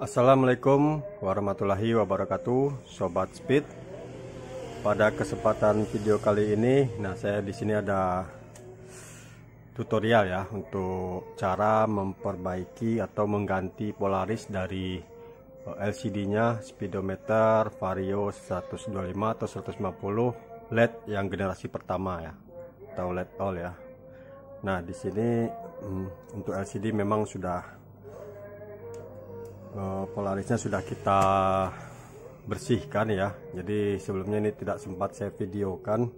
Assalamualaikum warahmatullahi wabarakatuh, Sobat Speed. Pada kesempatan video kali ini, saya di sini ada tutorial ya untuk cara memperbaiki atau mengganti Polaris dari LCD-nya speedometer Vario 125 atau 150 LED yang generasi pertama ya, atau LED all ya. Nah, di sini untuk LCD memang sudah Polarisnya sudah kita bersihkan ya. Jadi sebelumnya ini tidak sempat saya videokan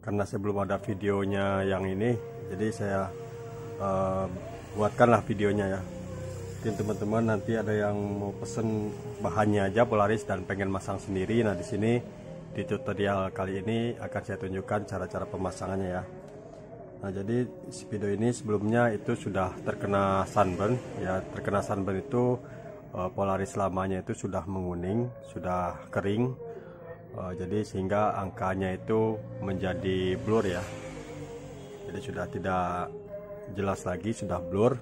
karena saya belum ada videonya yang ini. Jadi saya buatkanlah videonya ya. Mungkin teman-teman nanti ada yang mau pesen bahannya aja Polaris dan pengen masang sendiri. Nah, di sini di tutorial kali ini akan saya tunjukkan cara-cara pemasangannya ya. Nah, jadi Speedo ini sebelumnya itu sudah terkena sunburn ya. Terkena sunburn itu Polaris lamanya itu sudah menguning, sudah kering, jadi sehingga angkanya itu menjadi blur ya. Jadi sudah tidak jelas lagi, sudah blur.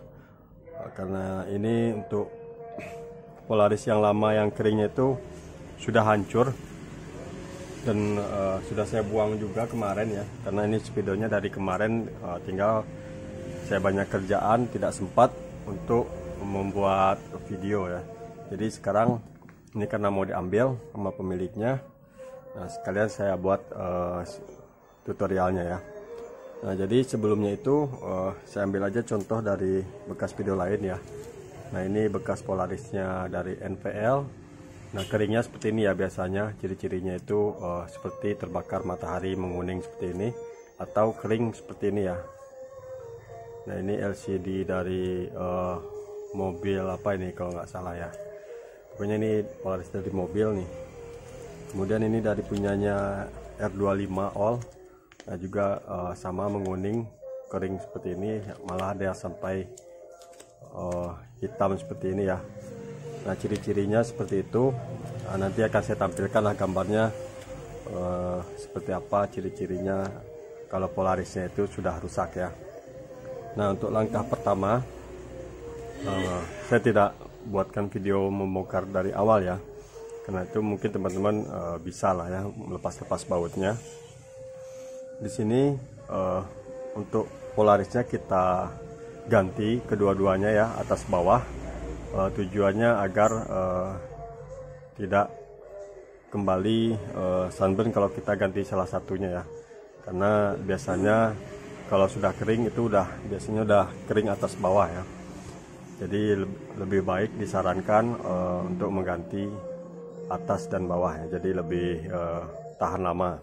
Karena ini untuk Polaris yang lama yang keringnya itu sudah hancur. Dan sudah saya buang juga kemarin ya, karena ini speedonya dari kemarin, tinggal saya banyak kerjaan tidak sempat untuk membuat video ya. Jadi sekarang ini karena mau diambil sama pemiliknya, nah sekalian saya buat tutorialnya ya. Nah, jadi sebelumnya itu saya ambil aja contoh dari bekas video lain ya. Nah, ini bekas Polarisnya dari NVL. Nah, keringnya seperti ini ya biasanya. Ciri-cirinya itu seperti terbakar matahari menguning seperti ini, atau kering seperti ini ya. Nah, ini LCD dari mobil apa ini kalau nggak salah ya. Pokoknya ini Polaris dari mobil nih. Kemudian ini dari punyanya R25 all. Nah, juga sama menguning, kering seperti ini. Malah ada yang sampai hitam seperti ini ya. Nah, ciri-cirinya seperti itu. Nah, nanti akan saya tampilkan lah gambarnya seperti apa ciri-cirinya kalau Polarisnya itu sudah rusak ya. Nah, untuk langkah pertama saya tidak buatkan video membongkar dari awal ya, karena itu mungkin teman-teman bisa lah ya melepas-lepas bautnya. Di sini untuk Polarisnya kita ganti kedua-duanya ya, atas bawah. Tujuannya agar tidak kembali sunburn kalau kita ganti salah satunya ya, karena biasanya kalau sudah kering itu biasanya udah kering atas bawah ya. Jadi lebih baik disarankan untuk mengganti atas dan bawah ya, jadi lebih tahan lama.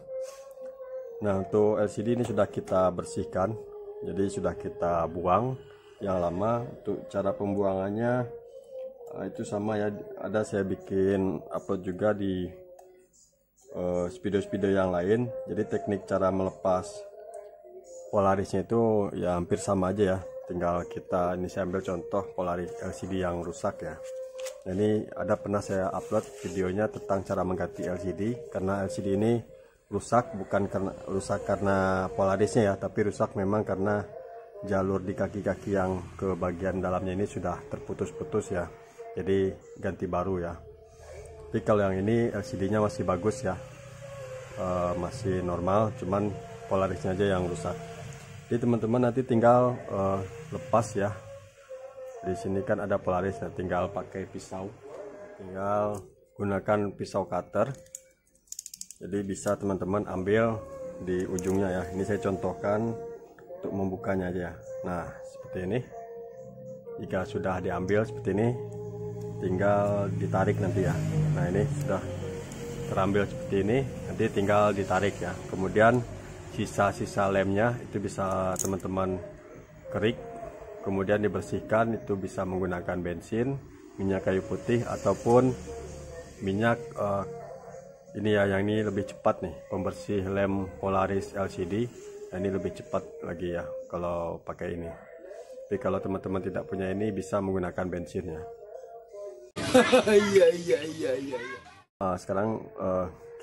Nah, untuk LCD ini sudah kita bersihkan, jadi sudah kita buang yang lama. Untuk cara pembuangannya itu sama ya, ada saya bikin upload juga di speedo-speedo yang lain. Jadi teknik cara melepas Polarisnya itu ya hampir sama aja ya, tinggal kita, ini saya ambil contoh Polaris LCD yang rusak ya. Nah, ini ada pernah saya upload videonya tentang cara mengganti LCD, karena LCD ini rusak bukan karena rusak karena Polarisnya ya, tapi rusak memang karena jalur di kaki-kaki yang ke bagian dalamnya ini sudah terputus-putus ya. Jadi ganti baru ya. Tapi kalau yang ini LCD-nya masih bagus ya, masih normal, cuman Polarisnya aja yang rusak. Jadi teman-teman nanti tinggal lepas ya. Di sini kan ada Polaris, nah tinggal pakai pisau, tinggal gunakan pisau cutter. Jadi bisa teman-teman ambil di ujungnya ya. Ini saya contohkan untuk membukanya aja. Nah, seperti ini. Jika sudah diambil seperti ini, tinggal ditarik nanti ya. Nah, ini sudah terambil seperti ini, nanti tinggal ditarik ya. Kemudian sisa-sisa lemnya itu bisa teman-teman kerik, kemudian dibersihkan. Itu bisa menggunakan bensin, minyak kayu putih, ataupun minyak ini ya, yang ini lebih cepat nih pembersih lem Polaris LCD. Nah, ini lebih cepat lagi ya kalau pakai ini. Tapi kalau teman-teman tidak punya ini, bisa menggunakan bensin ya. Iya. Sekarang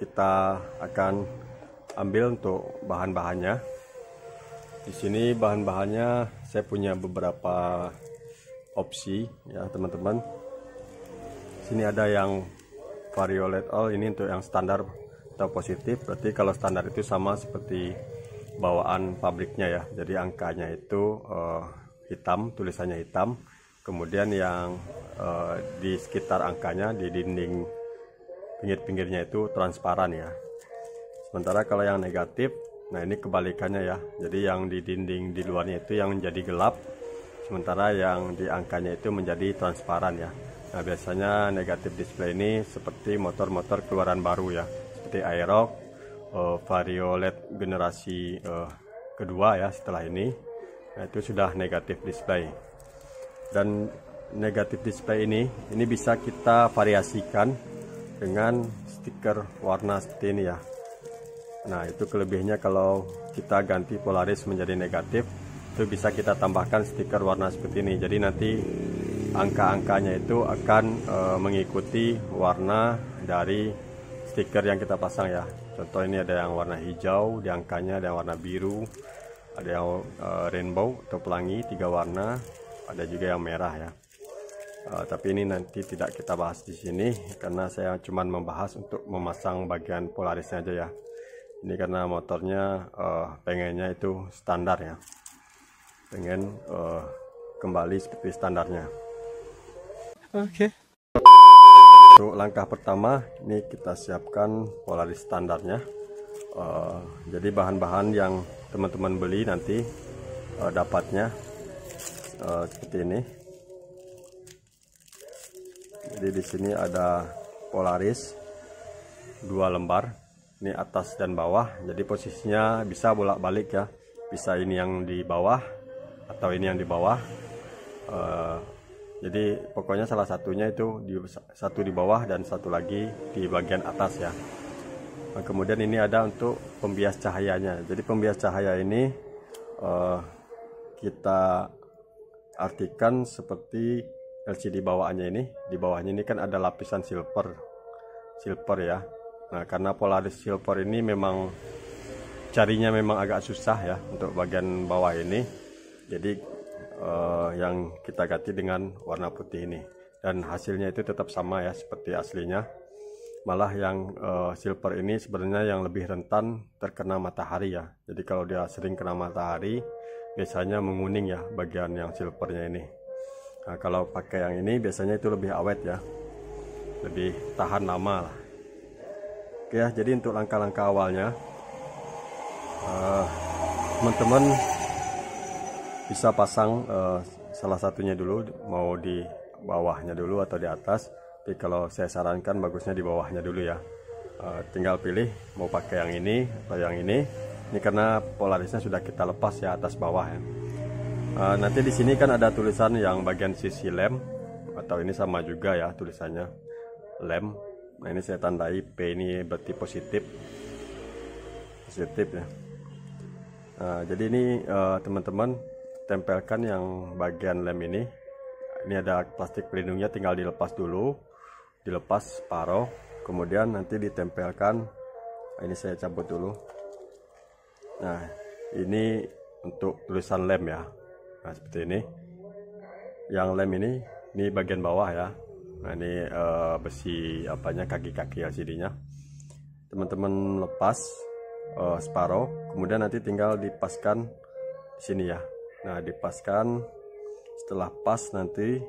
kita akan ambil untuk bahan-bahannya. Di sini bahan-bahannya saya punya beberapa opsi ya teman-teman. Sini ada yang vario LED all, ini untuk yang standar atau positif. Berarti kalau standar itu sama seperti bawaan pabriknya ya. Jadi angkanya itu hitam, tulisannya hitam. Kemudian yang di sekitar angkanya di dinding pinggir-pinggirnya itu transparan ya. Sementara kalau yang negatif, nah ini kebalikannya ya. Jadi yang di dinding di luarnya itu yang menjadi gelap, sementara yang di angkanya itu menjadi transparan ya. Nah biasanya negatif display ini seperti motor-motor keluaran baru ya, seperti Aerox, Vario LED generasi kedua ya setelah ini. Nah itu sudah negatif display. Dan negatif display ini bisa kita variasikan dengan stiker warna seperti ini ya. Nah itu kelebihannya kalau kita ganti Polaris menjadi negatif, itu bisa kita tambahkan stiker warna seperti ini. Jadi nanti angka-angkanya itu akan mengikuti warna dari stiker yang kita pasang ya. Contoh ini ada yang warna hijau di angkanya, ada yang warna biru, ada yang rainbow atau pelangi 3 warna, ada juga yang merah ya. Tapi ini nanti tidak kita bahas di sini karena saya cuma membahas untuk memasang bagian Polarisnya aja ya. Ini karena motornya pengennya itu standar ya, pengen kembali seperti standarnya. Oke. Untuk langkah pertama ini kita siapkan Polaris standarnya. Jadi bahan-bahan yang teman-teman beli nanti dapatnya seperti ini. Jadi di sini ada Polaris 2 lembar. Ini atas dan bawah, jadi posisinya bisa bolak-balik ya, bisa ini yang di bawah atau ini yang di bawah. Jadi pokoknya salah satunya itu satu di bawah dan satu lagi di bagian atas ya. Nah, kemudian ini ada untuk pembias cahayanya. Jadi pembias cahaya ini kita artikan seperti LCD bawaannya ini. Di bawahnya ini kan ada lapisan silver ya. Nah karena Polaris silver ini memang carinya memang agak susah ya untuk bagian bawah ini. Jadi yang kita ganti dengan warna putih ini, dan hasilnya itu tetap sama ya seperti aslinya. Malah yang silver ini sebenarnya yang lebih rentan terkena matahari ya. Jadi kalau dia sering kena matahari biasanya menguning ya bagian yang silvernya ini. Nah kalau pakai yang ini biasanya itu lebih awet ya, lebih tahan lama lah. Oke ya, jadi untuk langkah-langkah awalnya teman-teman bisa pasang salah satunya dulu, mau di bawahnya dulu atau di atas. Tapi kalau saya sarankan bagusnya di bawahnya dulu ya. Tinggal pilih mau pakai yang ini atau yang ini. Ini karena Polarisnya sudah kita lepas ya atas bawah ya. Nanti di sini kan ada tulisan yang bagian sisi lem, atau ini sama juga ya tulisannya lem. Nah ini saya tandai P, ini berarti positif ya. Jadi ini teman-teman tempelkan yang bagian lem ini. Ini ada plastik pelindungnya, tinggal dilepas dulu, dilepas separuh, kemudian nanti ditempelkan. Nah, ini saya cabut dulu. Nah ini untuk tulisan lem ya. Nah seperti ini. Yang lem ini bagian bawah ya. Nah ini besi apanya, kaki-kaki LCD-nya. Teman-teman lepas separuh, kemudian nanti tinggal dipaskan di sini ya. Nah dipaskan, setelah pas nanti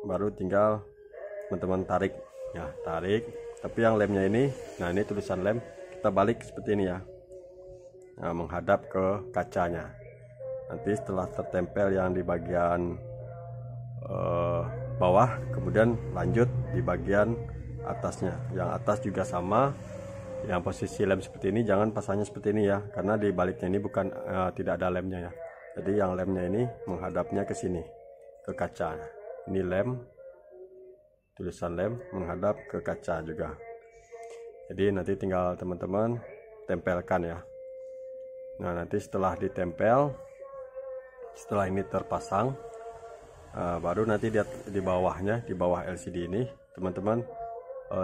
baru tinggal teman-teman tarik ya, tarik. Tapi yang lemnya ini, nah ini tulisan lem kita balik seperti ini ya. Nah menghadap ke kacanya. Nanti setelah tertempel yang di bagian bawah, kemudian lanjut di bagian atasnya. Yang atas juga sama, yang posisi lem seperti ini jangan pasangnya seperti ini ya, karena di baliknya ini bukan tidak ada lemnya ya. Jadi yang lemnya ini menghadapnya ke sini, ke kaca. Ini lem, tulisan lem menghadap ke kaca juga. Jadi nanti tinggal teman-teman tempelkan ya. Nah nanti setelah ditempel, setelah ini terpasang, baru nanti di bawahnya, di bawah LCD ini teman-teman,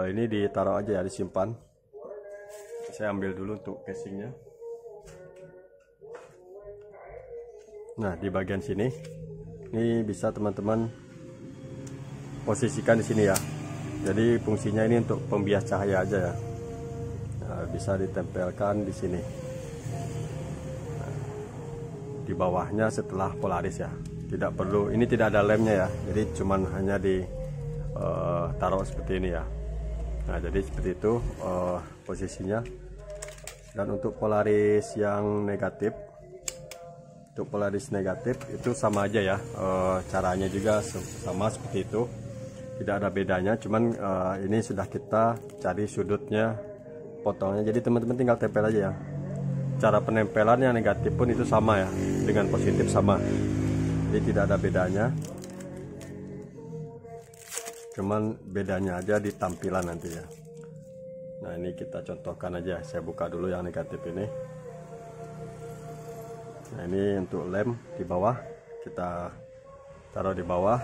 ini ditaruh aja ya, disimpan. Saya ambil dulu untuk casingnya. Nah di bagian sini ini bisa teman-teman posisikan di sini ya. Jadi fungsinya ini untuk pembias cahaya aja ya. Nah, bisa ditempelkan di sini. Nah, di bawahnya setelah polaris ya. Tidak perlu, ini tidak ada lemnya ya. Jadi cuman hanya di taruh seperti ini ya. Nah, jadi seperti itu posisinya. Dan untuk polaris yang negatif, untuk polaris negatif itu sama aja ya. Caranya juga sama seperti itu. Tidak ada bedanya, cuman ini sudah kita cari sudutnya, potongnya. Jadi teman-teman tinggal tempel aja ya. Cara penempelan yang negatif pun itu sama ya, dengan positif sama. Jadi tidak ada bedanya. Cuman bedanya aja di tampilan nanti ya. Nah, ini kita contohkan aja. Saya buka dulu yang negatif ini. Nah, ini untuk lem di bawah, kita taruh di bawah.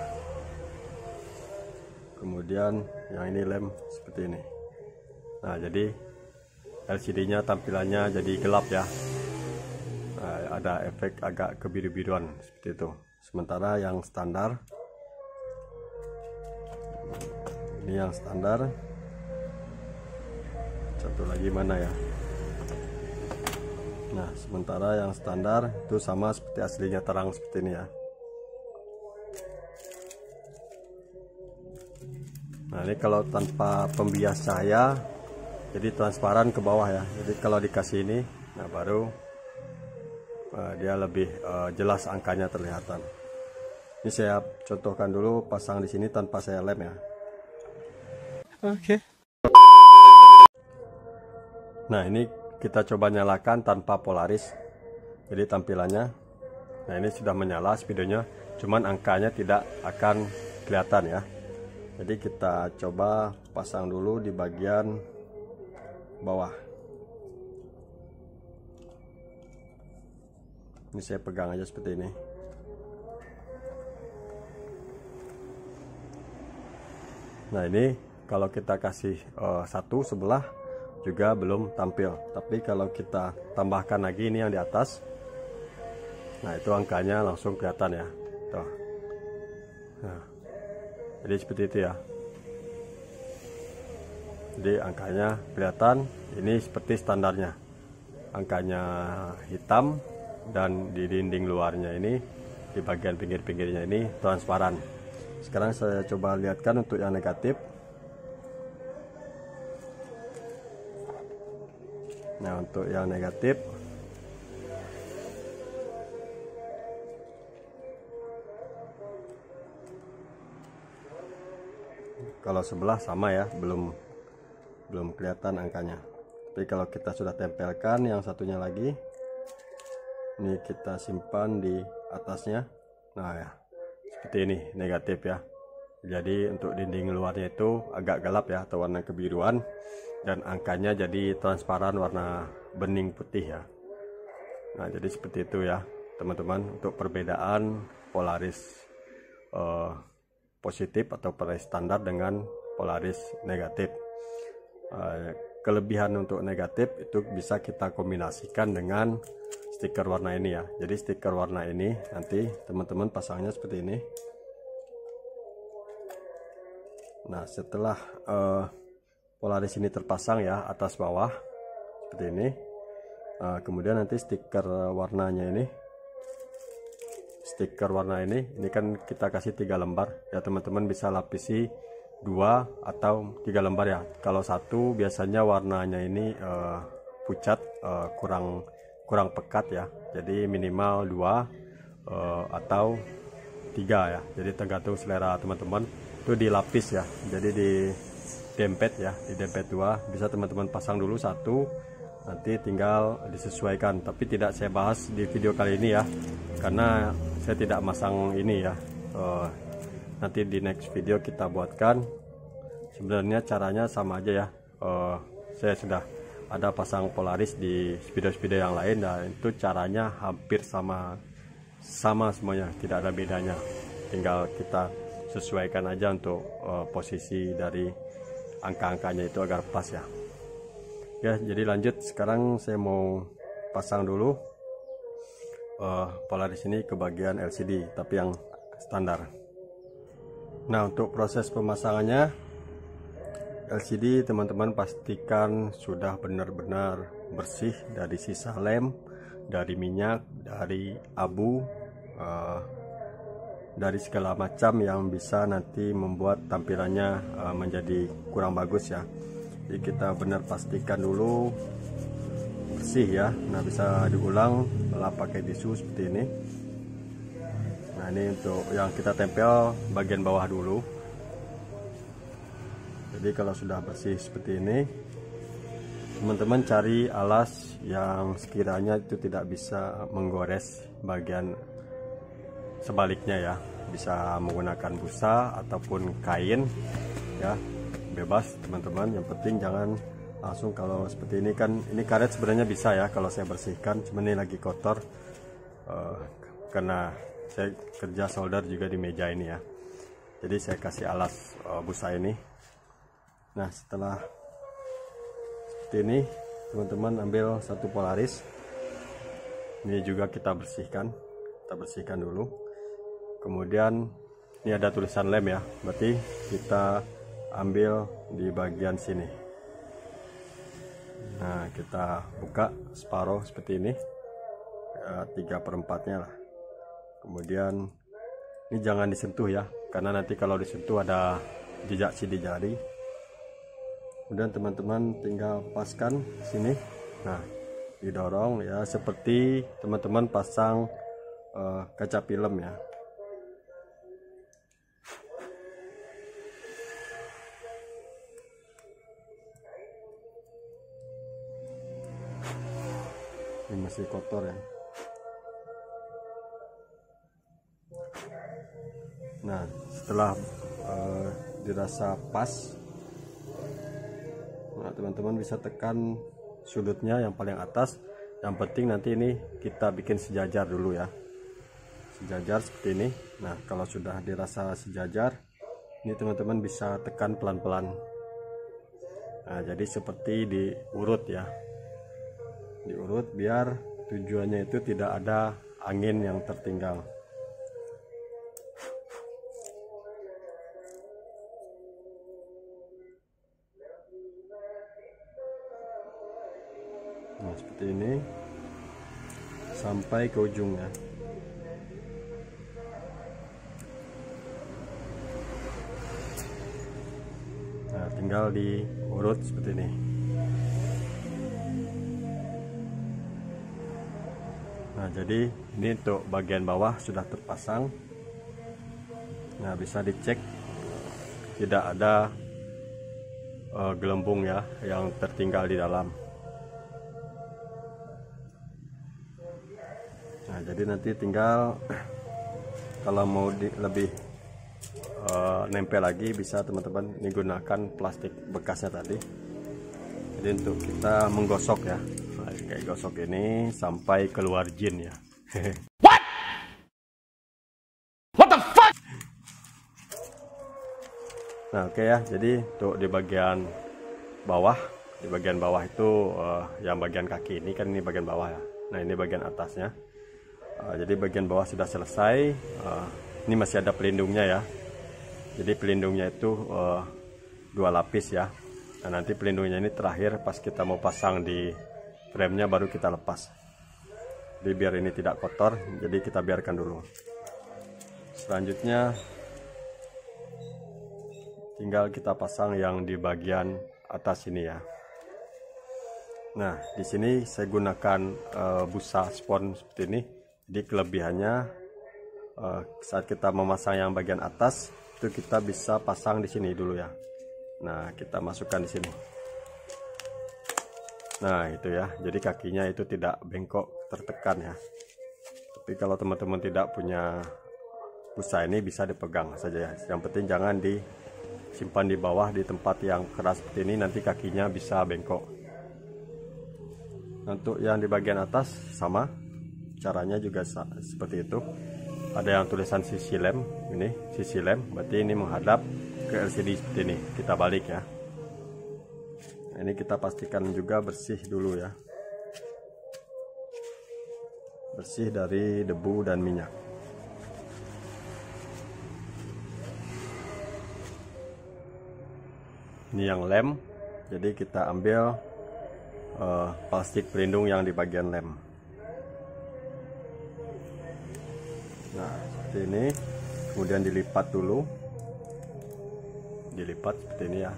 Kemudian yang ini lem seperti ini. Nah, jadi LCD-nya tampilannya jadi gelap ya. Nah, ada efek agak kebiru-biruan seperti itu. Sementara yang standar, ini yang standar. Satu lagi mana ya? Nah, sementara yang standar itu sama seperti aslinya, terang seperti ini ya. Nah, ini kalau tanpa pembias cahaya jadi transparan ke bawah ya. Jadi kalau dikasih ini, nah baru dia lebih jelas angkanya terlihatan. Ini saya contohkan dulu pasang di sini tanpa saya lem ya. Oke. Nah, ini kita coba nyalakan tanpa polaris. Jadi tampilannya, nah ini sudah menyala spidolnya, cuman angkanya tidak akan kelihatan ya. Jadi kita coba pasang dulu di bagian bawah. Ini saya pegang aja seperti ini. Nah, ini kalau kita kasih satu sebelah juga belum tampil. Tapi kalau kita tambahkan lagi ini yang di atas, nah itu angkanya langsung kelihatan ya. Tuh. Nah, jadi seperti itu ya. Jadi angkanya kelihatan. Ini seperti standarnya. Angkanya hitam dan di dinding luarnya ini, di bagian pinggir-pinggirnya ini transparan. Sekarang saya coba lihatkan untuk yang negatif. Nah, untuk yang negatif, kalau sebelah sama ya, belum kelihatan angkanya. Tapi kalau kita sudah tempelkan yang satunya lagi, ini kita simpan di atasnya. Nah ya, seperti ini negatif ya. Jadi untuk dinding luarnya itu agak gelap ya, atau warna kebiruan, dan angkanya jadi transparan warna bening putih ya. Nah, jadi seperti itu ya teman-teman, untuk perbedaan polaris positif atau polaris standar dengan polaris negatif. Kelebihan untuk negatif itu bisa kita kombinasikan dengan stiker warna ini ya. Jadi stiker warna ini nanti teman-teman pasangnya seperti ini. Nah, setelah polaris ini terpasang ya, atas bawah seperti ini, kemudian nanti stiker warnanya ini, stiker warna ini kan kita kasih 3 lembar ya. Teman-teman bisa lapisi 2 atau 3 lembar ya. Kalau satu biasanya warnanya ini pucat, kurang pekat ya. Jadi minimal 2 atau 3 ya. Jadi tergantung selera teman-teman. Itu dilapis ya. Jadi di dempet ya, di dempet 2. Bisa teman-teman pasang dulu 1, nanti tinggal disesuaikan. Tapi tidak saya bahas di video kali ini ya, karena saya tidak masang ini ya. Nanti di next video kita buatkan. Sebenarnya caranya sama aja ya. Saya sudah ada pasang polaris di video-video yang lain, dan itu caranya hampir sama semuanya, tidak ada bedanya. Tinggal kita sesuaikan aja untuk posisi dari angka-angkanya itu agar pas ya. Ya, jadi lanjut. Sekarang saya mau pasang dulu polaris ini ke bagian LCD, tapi yang standar. Nah, untuk proses pemasangannya LCD teman-teman pastikan sudah benar-benar bersih dari sisa lem, dari minyak, dari abu, dari segala macam yang bisa nanti membuat tampilannya menjadi kurang bagus ya. Jadi kita benar pastikan dulu bersih ya. Nah, bisa diulang malah pakai tisu seperti ini. Nah, ini untuk yang kita tempel bagian bawah dulu. Jadi kalau sudah bersih seperti ini, teman-teman cari alas yang sekiranya itu tidak bisa menggores bagian sebaliknya ya. Bisa menggunakan busa ataupun kain ya, bebas teman-teman. Yang penting jangan langsung, kalau seperti ini kan, ini karet sebenarnya bisa ya kalau saya bersihkan, cuman ini lagi kotor karena saya kerja solder juga di meja ini ya. Jadi saya kasih alas busa ini. Nah, setelah seperti ini teman-teman ambil satu polaris, ini juga kita bersihkan dulu. Kemudian ini ada tulisan lem ya, berarti kita ambil di bagian sini. Nah, kita buka separuh seperti ini, 3/4-nya lah. Kemudian ini jangan disentuh ya, karena nanti kalau disentuh ada jejak sidik jari. Kemudian teman-teman tinggal paskan sini. Nah, didorong ya seperti teman-teman pasang kaca film ya. Ini masih kotor ya. Nah, setelah dirasa pas, nah teman-teman bisa tekan sudutnya yang paling atas. Yang penting nanti ini kita bikin sejajar dulu ya, sejajar seperti ini. Nah, kalau sudah dirasa sejajar, ini teman-teman bisa tekan pelan-pelan. Nah, jadi seperti diurut ya, diurut biar tujuannya itu tidak ada angin yang tertinggal. Nah, seperti ini sampai ke ujungnya. Nah, tinggal diurut seperti ini. Nah, jadi ini untuk bagian bawah sudah terpasang. Nah, bisa dicek tidak ada gelembung ya yang tertinggal di dalam. Nah, jadi nanti tinggal kalau mau lebih nempel lagi bisa teman-teman menggunakan plastik bekasnya tadi. Jadi untuk kita menggosok ya, nah, kayak gosok ini sampai keluar jin ya. What the fuck? Nah, oke ya, jadi untuk di bagian bawah, itu yang bagian kaki ini kan, ini bagian bawah ya. Nah, ini bagian atasnya. Jadi bagian bawah sudah selesai. Ini masih ada pelindungnya ya. Jadi pelindungnya itu 2 lapis ya. Nah, nanti pelindungnya ini terakhir pas kita mau pasang di frame-nya baru kita lepas. Jadi biar ini tidak kotor, jadi kita biarkan dulu. Selanjutnya tinggal kita pasang yang di bagian atas ini ya. Nah, di sini saya gunakan busa spon seperti ini. Jadi kelebihannya saat kita memasang yang bagian atas itu kita bisa pasang di sini dulu ya. Nah, kita masukkan di sini. Nah, itu ya. Jadi kakinya itu tidak bengkok tertekan ya. Tapi kalau teman-teman tidak punya busa ini bisa dipegang saja ya. Yang penting jangan disimpan di bawah di tempat yang keras seperti ini, nanti kakinya bisa bengkok. Untuk yang di bagian atas sama caranya juga seperti itu. Ada yang tulisan sisi lem, ini sisi lem, berarti ini menghadap ke LCD seperti ini. Kita balik ya. Nah, ini kita pastikan juga bersih dulu ya, bersih dari debu dan minyak. Ini yang lem, jadi kita ambil plastik pelindung yang di bagian lem. Nah, seperti ini, kemudian dilipat dulu, dilipat seperti ini ya,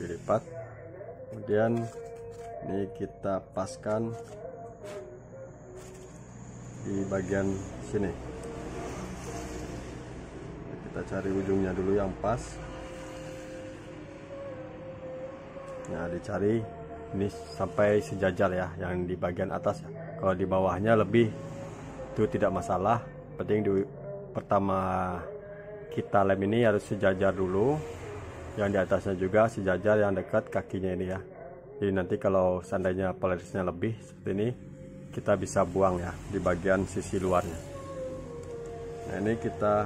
dilipat, kemudian ini kita paskan di bagian sini. Kita cari ujungnya dulu yang pas. Nah, dicari ini sampai sejajar ya, yang di bagian atas ya. Kalau di bawahnya lebih itu tidak masalah, penting di pertama kita lem ini harus sejajar dulu, yang di atasnya juga sejajar, yang dekat kakinya ini ya. Jadi nanti kalau seandainya polarisnya lebih seperti ini, kita bisa buang ya di bagian sisi luarnya. Nah, ini kita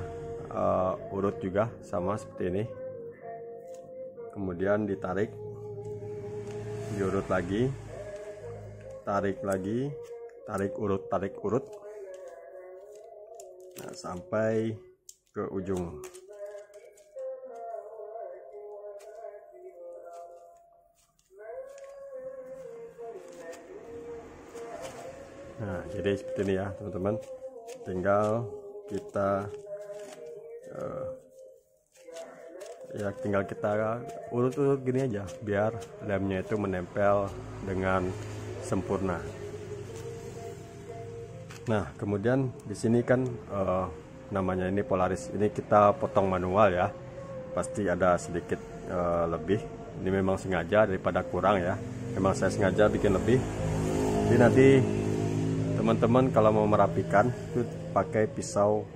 urut juga sama seperti ini, kemudian ditarik, diurut lagi, tarik lagi, tarik urut, nah, sampai ke ujung. Nah, jadi seperti ini ya teman-teman, tinggal kita tinggal kita urut-urut gini aja biar lemnya itu menempel dengan sempurna. Nah, kemudian di sini kan namanya ini polaris, ini kita potong manual ya, pasti ada sedikit lebih. Ini memang sengaja daripada kurang ya, memang saya sengaja bikin lebih. Jadi nanti teman-teman kalau mau merapikan itu pakai pisau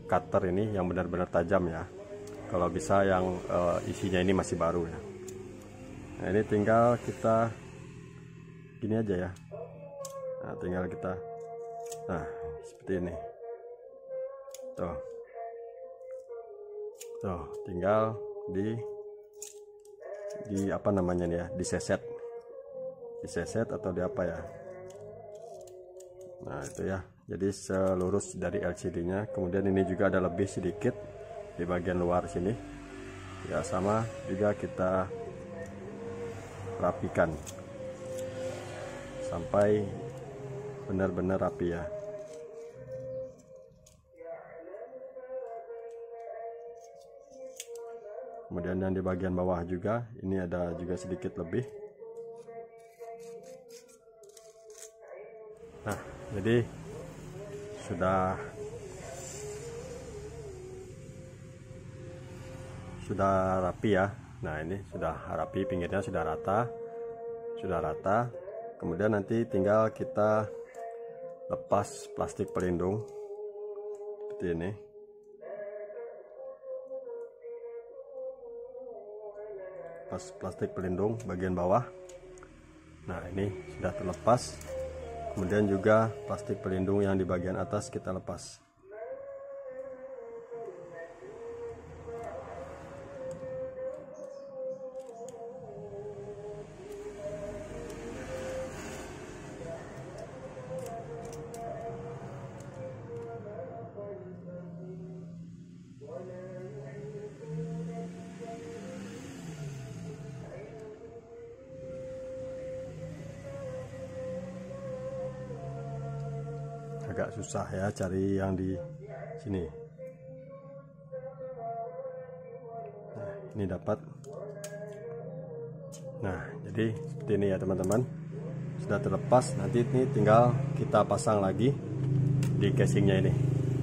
cutter ini yang benar-benar tajam ya, kalau bisa yang isinya ini masih baru ya. Nah, ini tinggal kita gini aja ya. Nah, tinggal kita, nah seperti ini tuh, tinggal di apa namanya nih ya, diseset atau di apa ya. Nah, itu ya, jadi selurus dari LCD-nya. Kemudian ini juga ada lebih sedikit di bagian luar sini ya, sama juga kita rapikan sampai benar-benar rapi ya. Kemudian yang di bagian bawah juga ini ada juga sedikit lebih. Nah, jadi sudah rapi ya. Nah, ini sudah rapi, pinggirnya sudah rata. Kemudian nanti tinggal kita lepas plastik pelindung seperti ini. Lepas plastik pelindung bagian bawah. Nah, ini sudah terlepas. Kemudian juga plastik pelindung yang di bagian atas kita lepas. Agak susah ya cari yang di sini. Nah, ini dapat. Nah, jadi seperti ini ya teman-teman, sudah terlepas. Nanti ini tinggal kita pasang lagi di casingnya ini.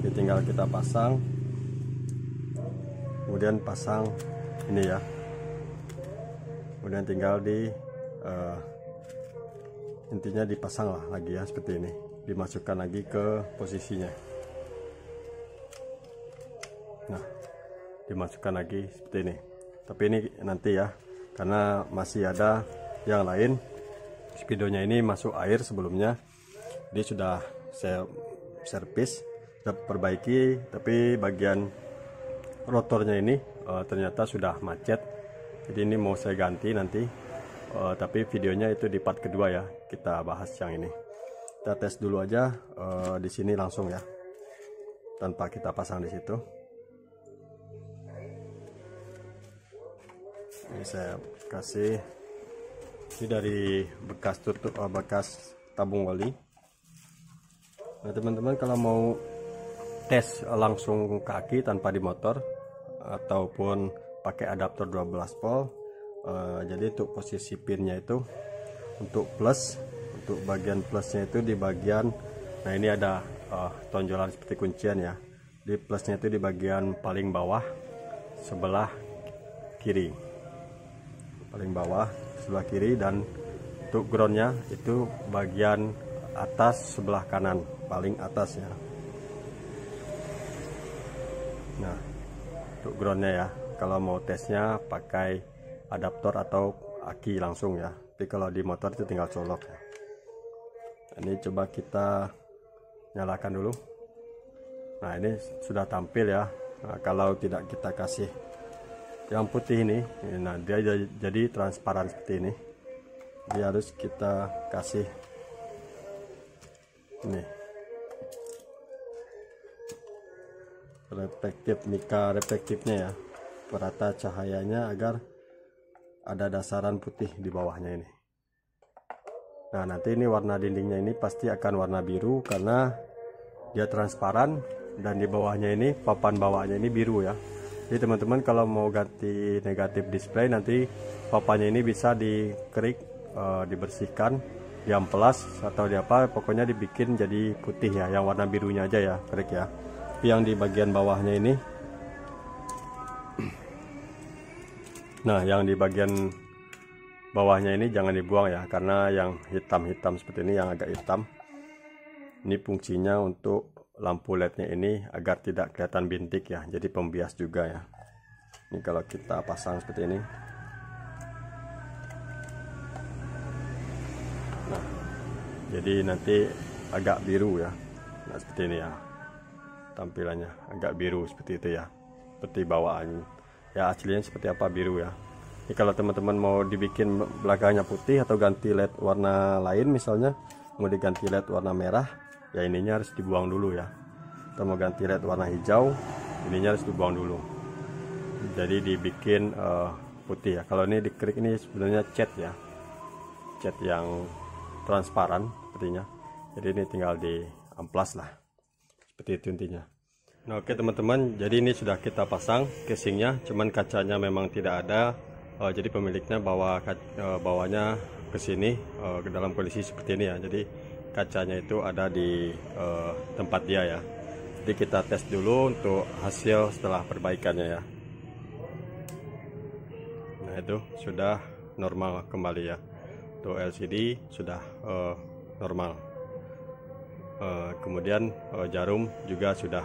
Jadi tinggal kita pasang, kemudian pasang ini ya, kemudian tinggal intinya dipasang lah lagi ya, seperti ini, dimasukkan lagi ke posisinya. Nah, dimasukkan lagi seperti ini. Tapi ini nanti ya, karena masih ada yang lain. Speedonya ini masuk air sebelumnya, dia sudah saya servis, saya perbaiki, tapi bagian rotornya ini ternyata sudah macet. Jadi ini mau saya ganti nanti, tapi videonya itu di part kedua ya, kita bahas yang ini. Kita tes dulu aja di sini langsung ya, tanpa kita pasang di situ. Ini saya kasih, ini dari bekas tutup bekas tabung oli. Nah teman-teman, kalau mau tes langsung kaki tanpa di motor ataupun pakai adaptor 12 volt, jadi untuk posisi pinnya itu, untuk plus, untuk bagian plusnya itu di bagian, nah ini ada tonjolan seperti kuncian ya. Di plusnya itu di bagian paling bawah sebelah kiri, paling bawah sebelah kiri, dan untuk groundnya itu bagian atas sebelah kanan, paling atas ya. Nah untuk groundnya ya, kalau mau tesnya pakai adaptor atau aki langsung ya, tapi kalau di motor itu tinggal colok ya. Ini coba kita nyalakan dulu. Nah ini sudah tampil ya. Nah, kalau tidak kita kasih yang putih ini, nah dia jadi transparan seperti ini. Dia harus kita kasih ini reflektif, mika reflektifnya ya, perata cahayanya agar ada dasaran putih di bawahnya ini. Nah nanti ini warna dindingnya ini pasti akan warna biru karena dia transparan, dan di bawahnya ini papan bawahnya ini biru ya. Jadi teman-teman kalau mau ganti negatif display, nanti papannya ini bisa dikerik, dibersihkan, diamplas atau di apa, pokoknya dibikin jadi putih ya, yang warna birunya aja ya, kerik ya. Tapi yang di bagian bawahnya ini, nah yang di bagian bawahnya ini jangan dibuang ya, karena yang hitam-hitam seperti ini, yang agak hitam, ini fungsinya untuk lampu LED-nya ini agar tidak kelihatan bintik ya, jadi pembias juga ya. Ini kalau kita pasang seperti ini, nah jadi nanti agak biru ya. Nah seperti ini ya tampilannya, agak biru seperti itu ya, seperti bawaan ya, aslinya seperti apa, biru ya. Ini kalau teman-teman mau dibikin belakangnya putih atau ganti LED warna lain, misalnya mau diganti LED warna merah, ya ininya harus dibuang dulu ya. Kita mau ganti LED warna hijau, ininya harus dibuang dulu, jadi dibikin putih ya. Kalau ini dikerik, ini sebenarnya cat ya, cat yang transparan sepertinya, jadi ini tinggal diamplas lah, seperti itu intinya. Nah oke teman-teman, jadi ini sudah kita pasang casingnya, cuman kacanya memang tidak ada. Jadi pemiliknya bawanya ke sini ke dalam kondisi seperti ini ya. Jadi kacanya itu ada di tempat dia ya. Jadi kita tes dulu untuk hasil setelah perbaikannya ya. Nah itu sudah normal kembali ya. Untuk LCD sudah normal. Kemudian jarum juga sudah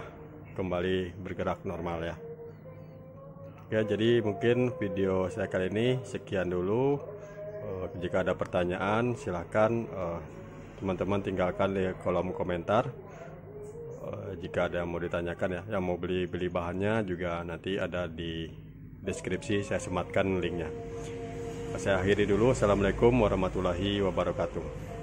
kembali bergerak normal ya. Ya, jadi mungkin video saya kali ini sekian dulu. Jika ada pertanyaan silahkan teman-teman tinggalkan di kolom komentar. Jika ada yang mau ditanyakan ya, yang mau beli bahannya juga nanti ada di deskripsi, saya sematkan linknya. Saya akhiri dulu. Assalamualaikum warahmatullahi wabarakatuh.